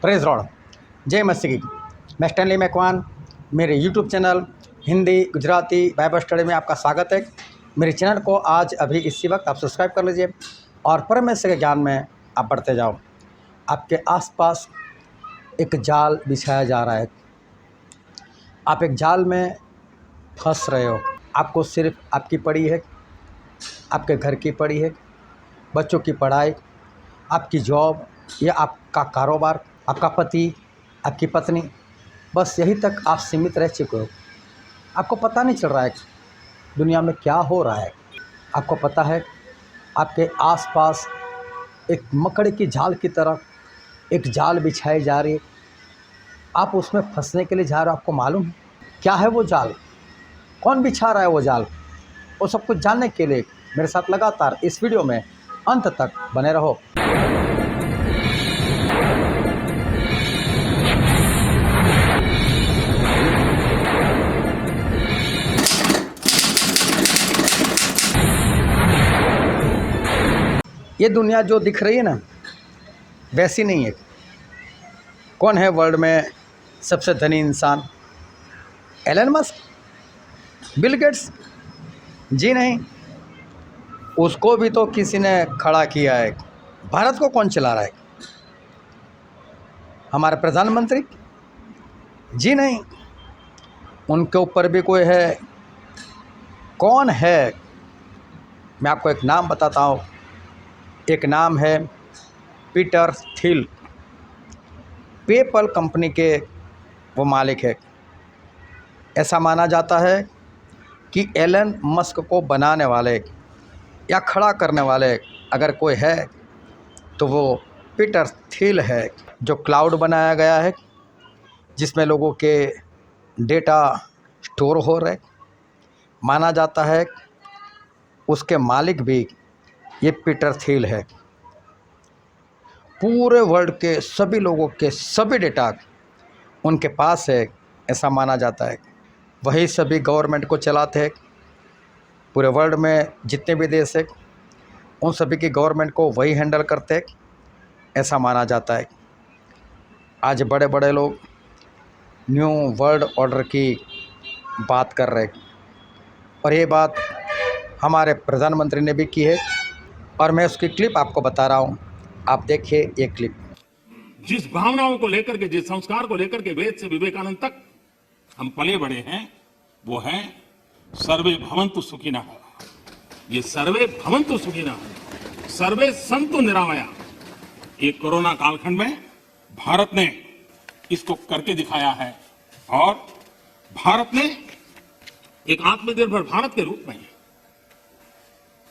Praise Lord, जय मसीह की। मैं स्टैनली मैकवान, मेरे YouTube channel Hindi Gujarati Bible study में आपका स्वागत है। मेरे चैनल को आज अभी इसी वक्त आप सब्सक्राइब कर लीजिए और परमेश्वर के ज्ञान में आप बढ़ते जाओ। आपके आसपास एक जाल बिछाया जा रहा है, आप एक जाल में फंस रहे हो। आपको सिर्फ आपकी पड़ी है, आपके घर की पड़ी है, बच्चों की पढ़ाई, आपकी जॉब या आपका कारोबार, आपका पति, आपकी पत्नी, बस यही तक आप सीमित रह चुके हो। आपको पता नहीं चल रहा है दुनिया में क्या हो रहा है। आपको पता है आपके आसपास एक मकड़ी की जाल की तरह एक जाल बिछाई जा रही है, आप उसमें फंसने के लिए जा रहे हो। आपको मालूम है क्या है वो जाल, कौन बिछा रहा है वो जाल? वो सब कुछ जानने के लिए मेरे साथ लगातार इस वीडियो में अंत तक बने रहो। ये दुनिया जो दिख रही है ना, वैसी नहीं है। कौन है वर्ल्ड में सबसे धनी इंसान? Elon Musk, Bill Gates? जी नहीं, उसको भी तो किसी ने खड़ा किया है। भारत को कौन चला रहा है? हमारे प्रधानमंत्री? जी नहीं, उनके ऊपर भी कोई है। कौन है? मैं आपको एक नाम बताता हूँ। एक नाम है पीटर थिल। पेपल कंपनी के वो मालिक है। ऐसा माना जाता है कि एलन मस्क को बनाने वाले या खड़ा करने वाले अगर कोई है तो वो पीटर थिल है। जो क्लाउड बनाया गया है जिसमें लोगों के डेटा स्टोर हो रहे, माना जाता है उसके मालिक भी ये पीटर थिल है। पूरे वर्ल्ड के सभी लोगों के सभी डेटा उनके पास है, ऐसा माना जाता है। वही सभी गवर्नमेंट को चलाते हैं। पूरे वर्ल्ड में जितने भी देश है उन सभी की गवर्नमेंट को वही हैंडल करते हैं, ऐसा माना जाता है। आज बड़े बड़े लोग न्यू वर्ल्ड ऑर्डर की बात कर रहे हैं और ये बात हमारे प्रधानमंत्री ने भी की है और मैं उसकी क्लिप आपको बता रहा हूँ। आप देखिए ये क्लिप। जिस भावनाओं को लेकर के, जिस संस्कार को लेकर के वेद से विवेकानंद तक हम पले बड़े हैं, वो है सर्वे भवन्तु सुखिनः। ये सर्वे भवन्तु सुखिनः, सर्वे सन्तु निरामया, ये कोरोना कालखंड में भारत ने इसको करके दिखाया है और भारत ने एक आत्मनिर्भर भारत के रूप में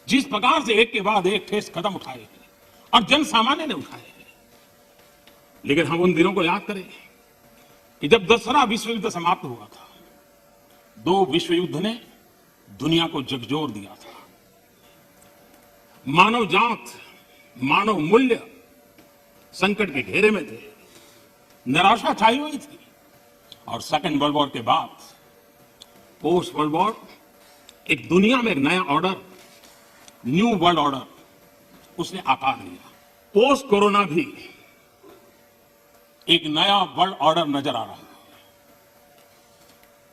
जिस प्रकार से एक के बाद एक ठोस कदम उठाए हैं और जन सामान्य ने उठाए हैं। लेकिन हम उन दिनों को याद करें कि जब दूसरा विश्व युद्ध समाप्त हुआ था, दो विश्व युद्ध ने दुनिया को झकझोर दिया था। मानव जात, मानव मूल्य संकट के घेरे में थे, निराशा छाई हुई थी। और सेकेंड वर्ल्ड वॉर के बाद पोस्ट वर्ल्ड वॉर एक दुनिया में एक नया ऑर्डर, न्यू वर्ल्ड ऑर्डर उसने आकार लिया। पोस्ट कोरोना भी एक नया वर्ल्ड ऑर्डर नजर आ रहा है।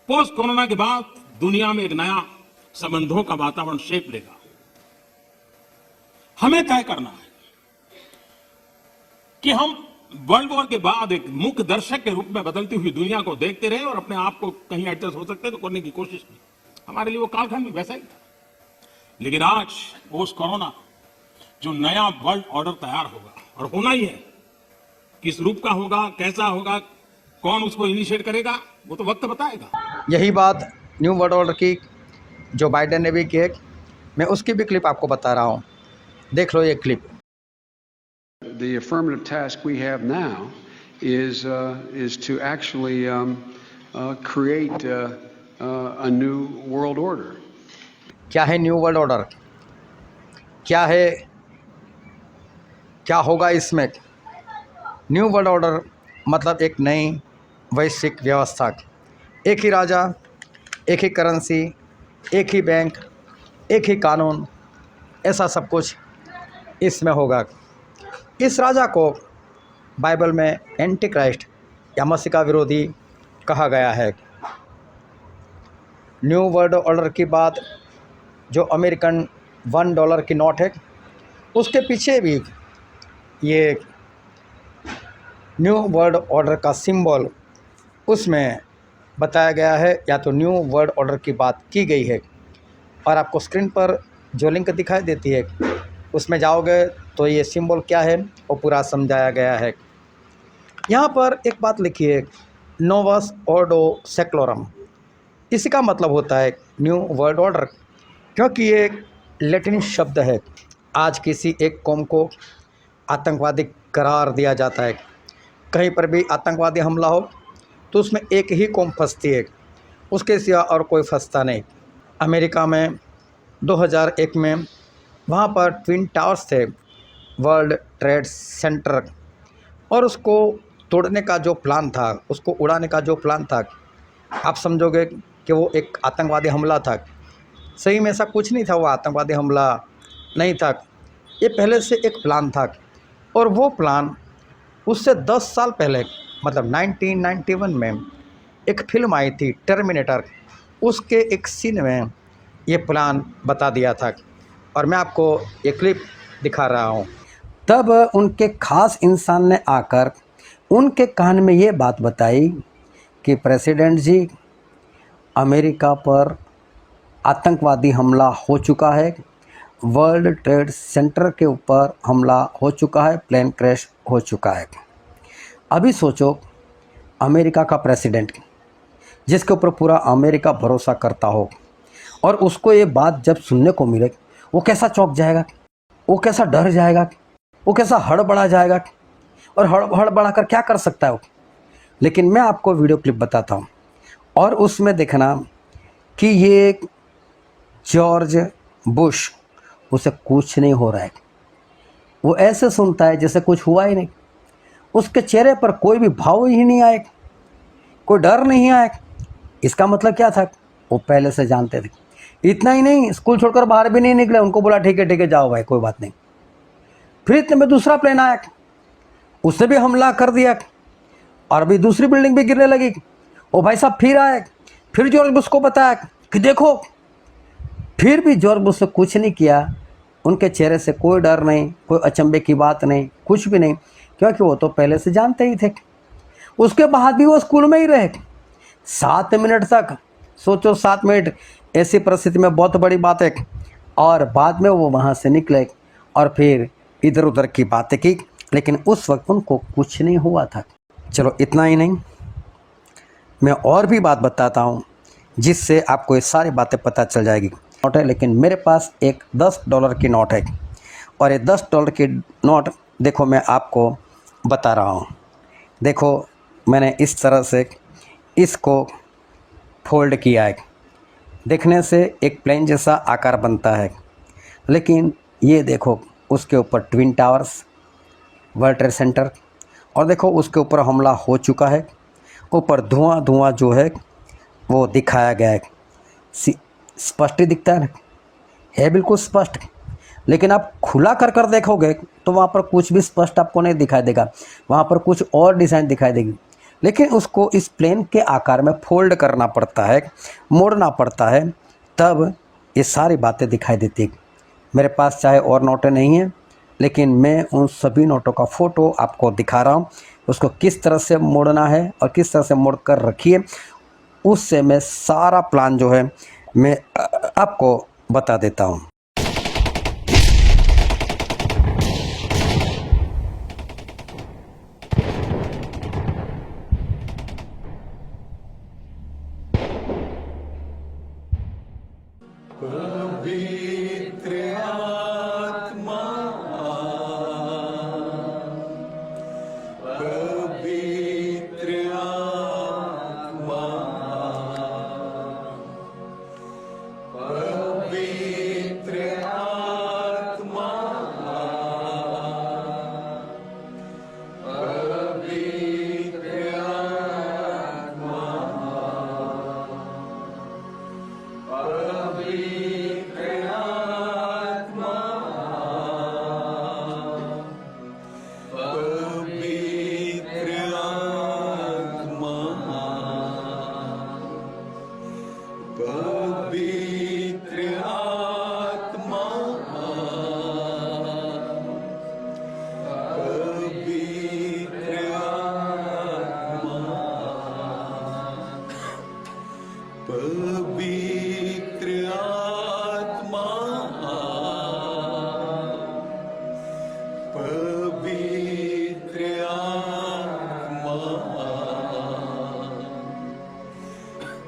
पोस्ट कोरोना के बाद दुनिया में एक नया संबंधों का वातावरण शेप लेगा। हमें तय करना है कि हम वर्ल्ड वॉर के बाद एक मुख्य दर्शक के रूप में बदलती हुई दुनिया को देखते रहे और अपने आप को कहीं एडजस्ट हो सकते तो करने की कोशिश की। हमारे लिए वो कालखंड भी वैसा ही था। लेकिन आज पोस्ट कोरोना जो नया वर्ल्ड ऑर्डर तैयार होगा और होना ही है, किस रूप का होगा, कैसा होगा, कौन उसको इनिशिएट करेगा, वो तो वक्त बताएगा। यही बात न्यू वर्ल्ड ऑर्डर की जो बाइडेन ने भी की है, मैं उसकी भी क्लिप आपको बता रहा हूँ। देख लो ये clip. The affirmative task we have now is to actually create a new world order. क्या है न्यू वर्ल्ड ऑर्डर? क्या है, क्या होगा इसमें? न्यू वर्ल्ड ऑर्डर मतलब एक नई वैश्विक व्यवस्था। एक ही राजा, एक ही करेंसी, एक ही बैंक, एक ही कानून, ऐसा सब कुछ इसमें होगा। इस राजा को बाइबल में एंटी क्राइस्ट या मसीह का विरोधी कहा गया है। न्यू वर्ल्ड ऑर्डर की बात जो अमेरिकन $1 की नोट है उसके पीछे भी ये न्यू वर्ल्ड ऑर्डर का सिंबल उसमें बताया गया है, या तो न्यू वर्ल्ड ऑर्डर की बात की गई है। और आपको स्क्रीन पर जो लिंक दिखाई देती है उसमें जाओगे तो ये सिंबल क्या है वो पूरा समझाया गया है। यहाँ पर एक बात लिखी है, नोवस ऑर्डो सेक्लोरम, इसी का मतलब होता है न्यू वर्ल्ड ऑर्डर, क्योंकि ये एक लैटिन शब्द है। आज किसी एक कौम को आतंकवादी करार दिया जाता है, कहीं पर भी आतंकवादी हमला हो तो उसमें एक ही कौम फंसती है, उसके सिवा और कोई फंसता नहीं। अमेरिका में 2001 में वहाँ पर ट्विन टावर्स थे, वर्ल्ड ट्रेड सेंटर, और उसको तोड़ने का जो प्लान था, उसको उड़ाने का जो प्लान था, आप समझोगे कि वो एक आतंकवादी हमला था। सही में ऐसा कुछ नहीं था, वो आतंकवादी हमला नहीं था, ये पहले से एक प्लान था। और वो प्लान उससे 10 साल पहले मतलब 1991 में एक फिल्म आई थी टर्मिनेटर, उसके एक सीन में ये प्लान बता दिया था। और मैं आपको ये क्लिप दिखा रहा हूँ। तब उनके खास इंसान ने आकर उनके कान में ये बात बताई कि प्रेसिडेंट जी, अमेरिका पर आतंकवादी हमला हो चुका है, वर्ल्ड ट्रेड सेंटर के ऊपर हमला हो चुका है, प्लेन क्रैश हो चुका है। अभी सोचो, अमेरिका का प्रेसिडेंट जिसके ऊपर पूरा अमेरिका भरोसा करता हो और उसको ये बात जब सुनने को मिले, वो कैसा चौंक जाएगा, वो कैसा डर जाएगा, वो कैसा हड़बड़ा जाएगा, और हड़बड़ा कर क्या कर सकता है वो। लेकिन मैं आपको वीडियो क्लिप बताता हूँ और उसमें देखना कि ये जॉर्ज बुश, उसे कुछ नहीं हो रहा है, वो ऐसे सुनता है जैसे कुछ हुआ ही नहीं, उसके चेहरे पर कोई भी भाव ही नहीं आए, कोई डर नहीं आए। इसका मतलब क्या था, वो पहले से जानते थे। इतना ही नहीं, स्कूल छोड़कर बाहर भी नहीं निकले, उनको बोला ठीक है जाओ भाई, कोई बात नहीं। फिर इतने में दूसरा प्लेन आया, उसने भी हमला कर दिया और अभी दूसरी बिल्डिंग भी गिरने लगी। वो भाई साहब फिर आए, फिर जॉर्ज बुश को बताया कि देखो, फिर भी जॉर्ज बुश ने कुछ नहीं किया। उनके चेहरे से कोई डर नहीं, कोई अचंभे की बात नहीं, कुछ भी नहीं, क्योंकि वो तो पहले से जानते ही थे। उसके बाद भी वो स्कूल में ही रहे 7 मिनट तक। सोचो 7 मिनट, ऐसी परिस्थिति में बहुत बड़ी बात है। और बाद में वो वहाँ से निकले और फिर इधर उधर की बातें की, लेकिन उस वक्त उनको कुछ नहीं हुआ था। चलो इतना ही नहीं, मैं और भी बात बताता हूँ जिससे आपको ये सारी बातें पता चल जाएगी। नोट है, लेकिन मेरे पास एक $10 की नोट है, और ये $10 की नोट देखो मैं आपको बता रहा हूँ। देखो मैंने इस तरह से इसको फोल्ड किया है, देखने से एक प्लेन जैसा आकार बनता है, लेकिन ये देखो उसके ऊपर twin towers, world trade centre, और देखो उसके ऊपर हमला हो चुका है। ऊपर धुआं जो है वो दिखाया गया है, स्पष्ट ही दिखता है बिल्कुल स्पष्ट। लेकिन आप खुला कर देखोगे तो वहाँ पर कुछ भी स्पष्ट आपको नहीं दिखाई देगा, वहाँ पर कुछ और डिज़ाइन दिखाई देगी। लेकिन उसको इस प्लेन के आकार में फोल्ड करना पड़ता है, मोड़ना पड़ता है, तब ये सारी बातें दिखाई देती है। मेरे पास चाहे और नोटें नहीं हैं, लेकिन मैं उन सभी नोटों का फ़ोटो आपको दिखा रहा हूँ। उसको किस तरह से मोड़ना है और किस तरह से मोड़ कर रखिए, उससे मैं सारा प्लान जो है मैं आपको बता देता हूँ।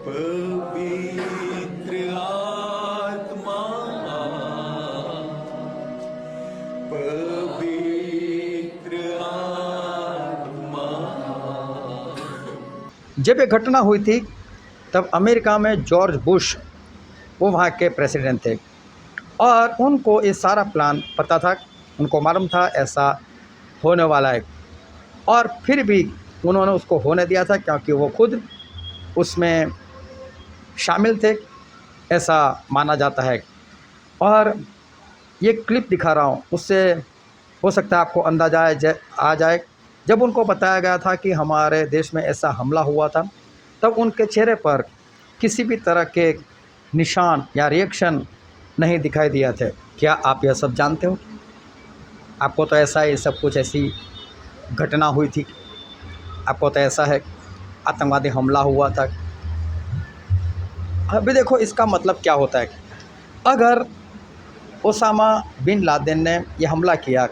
पवित्र आत्मा, पवित्र आत्मा। जब ये घटना हुई थी तब अमेरिका में जॉर्ज बुश वो वहाँ के प्रेसिडेंट थे और उनको ये सारा प्लान पता था, उनको मालूम था ऐसा होने वाला है और फिर भी उन्होंने उसको होने दिया था क्योंकि वो खुद उसमें शामिल थे, ऐसा माना जाता है। और ये क्लिप दिखा रहा हूँ, उससे हो सकता है आपको अंदाजा आ जाए। जब उनको बताया गया था कि हमारे देश में ऐसा हमला हुआ था, तब उनके चेहरे पर किसी भी तरह के निशान या रिएक्शन नहीं दिखाई दिया थे। क्या आप यह सब जानते हो? आपको तो ऐसा ही सब कुछ ऐसी घटना हुई थी, आपको तो ऐसा है आतंकवादी हमला हुआ था। अभी देखो इसका मतलब क्या होता है। अगर ओसामा बिन लादेन ने यह हमला किया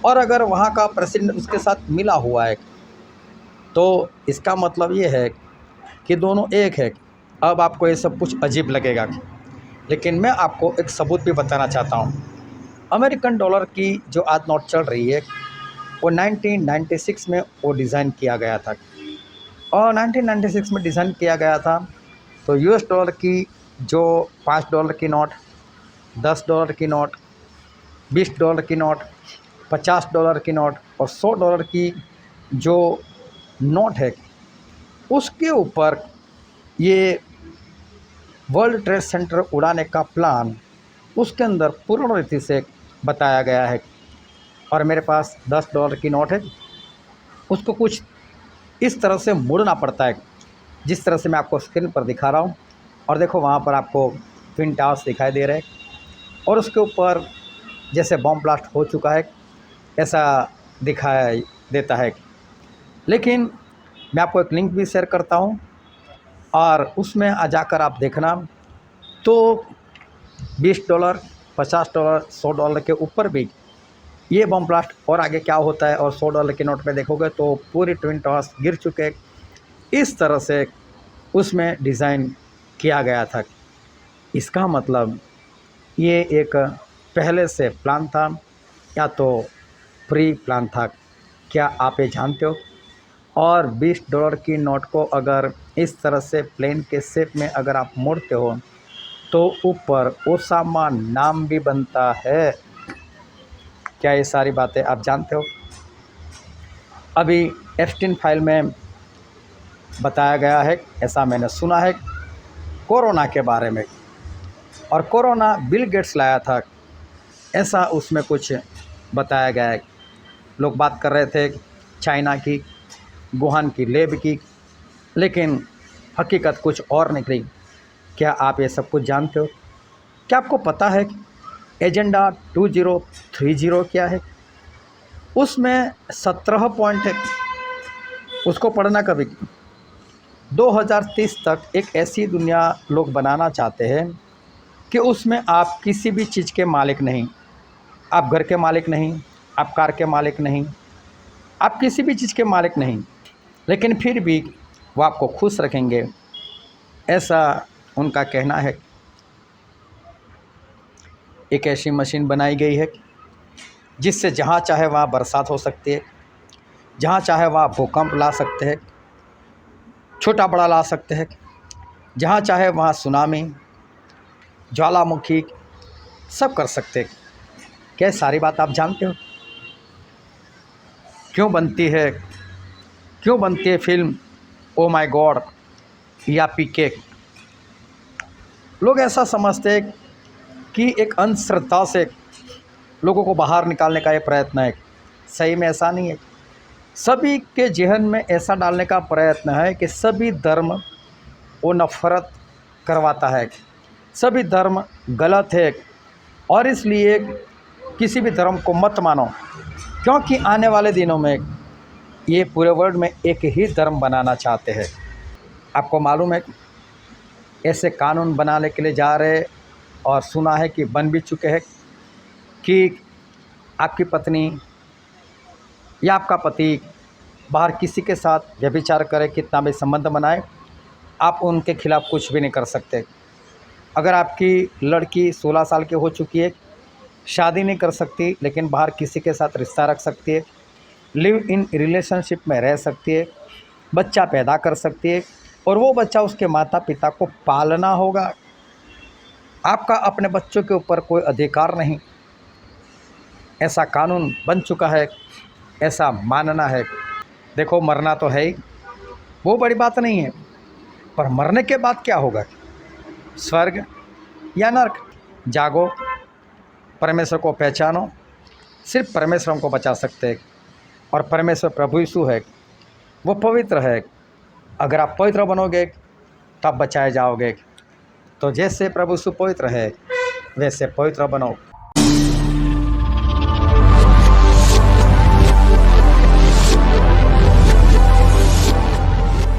और अगर वहाँ का प्रेसिडेंट उसके साथ मिला हुआ है, तो इसका मतलब ये है कि दोनों एक है। अब आपको ये सब कुछ अजीब लगेगा, लेकिन मैं आपको एक सबूत भी बताना चाहता हूँ। अमेरिकन डॉलर की जो आज नोट चल रही है वो 1996 में वो डिज़ाइन किया गया था और 1996 में डिज़ाइन किया गया था तो यूएस डॉलर की जो $5 की नोट, $10 की नोट, $20 की नोट, $50 की नोट और $100 की जो नोट है, उसके ऊपर ये वर्ल्ड ट्रेड सेंटर उड़ाने का प्लान उसके अंदर पूर्ण रीति से बताया गया है। और मेरे पास $10 की नोट है, उसको कुछ इस तरह से मोड़ना पड़ता है जिस तरह से मैं आपको स्क्रीन पर दिखा रहा हूँ। और देखो वहाँ पर आपको ट्विन टावर्स दिखाई दे रहे हैं और उसके ऊपर जैसे बॉम्ब ब्लास्ट हो चुका है ऐसा दिखाई देता है। लेकिन मैं आपको एक लिंक भी शेयर करता हूँ और उसमें जाकर आप देखना तो $20, $50, $100 के ऊपर भी ये बम ब्लास्ट और आगे क्या होता है। और $100 के नोट में देखोगे तो पूरी ट्विन टावर्स गिर चुके। इस तरह से उसमें डिज़ाइन किया गया था। इसका मतलब ये एक पहले से प्लान था या तो प्री प्लान था। क्या आप ये जानते हो? और $20 की नोट को अगर इस तरह से प्लेन के शेप में अगर आप मोड़ते हो तो ऊपर ओसामा नाम भी बनता है। क्या ये सारी बातें आप जानते हो? अभी एप्स्टीन फाइल में बताया गया है, ऐसा मैंने सुना है, कोरोना के बारे में। और कोरोना बिल गेट्स लाया था, ऐसा उसमें कुछ बताया गया है। लोग बात कर रहे थे चाइना की, वुहान की लैब की, लेकिन हकीकत कुछ और निकली। क्या आप ये सब कुछ जानते हो? क्या आपको पता है एजेंडा 2030 क्या है? उसमें 17 पॉइंट है, उसको पढ़ना कभी। 2030 तक एक ऐसी दुनिया लोग बनाना चाहते हैं कि उसमें आप किसी भी चीज़ के मालिक नहीं, आप घर के मालिक नहीं, आप कार के मालिक नहीं, आप किसी भी चीज़ के मालिक नहीं, लेकिन फिर भी वो आपको खुश रखेंगे, ऐसा उनका कहना है। एक ऐसी मशीन बनाई गई है जिससे जहाँ चाहे वहाँ बरसात हो सकती है, जहाँ चाहे वहाँ भूकंप ला सकते हैं, छोटा बड़ा ला सकते हैं, जहाँ चाहे वहाँ सुनामी, ज्वालामुखी सब कर सकते हैं। क्या सारी बात आप जानते हो? क्यों बनती है फिल्म ओ माय गॉड या पीके? लोग ऐसा समझते हैं कि एक अंधश्रद्धा से लोगों को बाहर निकालने का ये प्रयत्न है। सही में ऐसा नहीं है। सभी के जहन में ऐसा डालने का प्रयत्न है कि सभी धर्म वो नफ़रत करवाता है, सभी धर्म गलत है और इसलिए किसी भी धर्म को मत मानो, क्योंकि आने वाले दिनों में ये पूरे वर्ल्ड में एक ही धर्म बनाना चाहते हैं। आपको मालूम है ऐसे कानून बनाने के लिए जा रहे और सुना है कि बन भी चुके हैं कि आपकी पत्नी या आपका पति बाहर किसी के साथ व्यभिचार करे, कितना भी संबंध बनाए, आप उनके खिलाफ़ कुछ भी नहीं कर सकते। अगर आपकी लड़की 16 साल की हो चुकी है, शादी नहीं कर सकती लेकिन बाहर किसी के साथ रिश्ता रख सकती है, लिव इन रिलेशनशिप में रह सकती है, बच्चा पैदा कर सकती है और वो बच्चा उसके माता पिता को पालना होगा। आपका अपने बच्चों के ऊपर कोई अधिकार नहीं। ऐसा कानून बन चुका है, ऐसा मानना है। देखो, मरना तो है ही, वो बड़ी बात नहीं है, पर मरने के बाद क्या होगा? स्वर्ग या नर्क? जागो, परमेश्वर को पहचानो। सिर्फ परमेश्वर हमको बचा सकते हैं और परमेश्वर प्रभु यीशु है, वो पवित्र है। अगर आप पवित्र बनोगे तब बचाए जाओगे। तो जैसे प्रभु यीशु पवित्र है वैसे पवित्र बनो।